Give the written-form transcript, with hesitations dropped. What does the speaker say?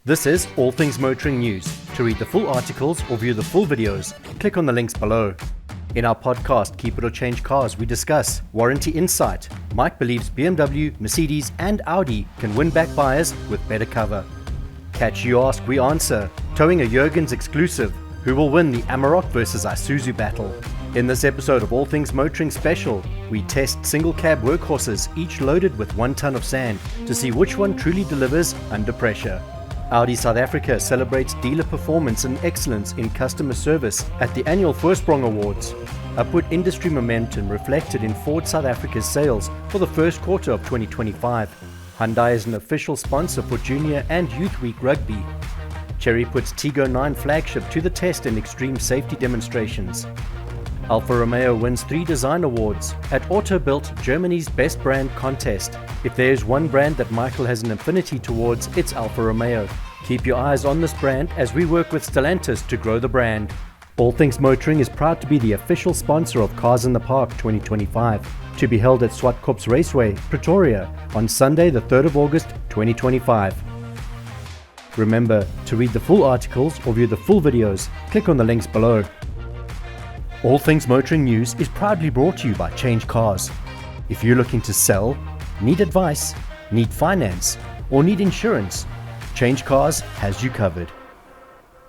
This is All Things Motoring News. To read the full articles or view the full videos, click on the links below. In our podcast, Keep It or Change Cars, we discuss warranty insight. Mike believes BMW, Mercedes and Audi can win back buyers with better cover. Catch You Ask, We Answer. Towing a Jurgens exclusive. Who will win the Amarok versus Isuzu battle? In this episode of All Things Motoring Special, we test single cab workhorses, each loaded with 1 ton of sand, to see which one truly delivers under pressure. Audi South Africa celebrates dealer performance and excellence in customer service at the annual Voorsprong Awards. Upward industry momentum reflected in Ford South Africa's sales for the first quarter of 2025. Hyundai is an official sponsor for Junior and Youth Week Rugby. Chery puts Tiggo 9 flagship to the test in extreme safety demonstrations. Alfa Romeo wins 3 design awards at Auto Built Germany's Best Brand contest. If there's one brand that Michael has an affinity towards, it's Alfa Romeo. Keep your eyes on this brand as we work with Stellantis to grow the brand. All Things Motoring is proud to be the official sponsor of Cars in the Park 2025, to be held at Swartkops Raceway, Pretoria, on Sunday the 3rd of August 2025. Remember, to read the full articles or view the full videos, click on the links below. All Things Motoring News is proudly brought to you by CHANGECARS. If you're looking to sell, need advice, need finance, or need insurance, CHANGECARS has you covered.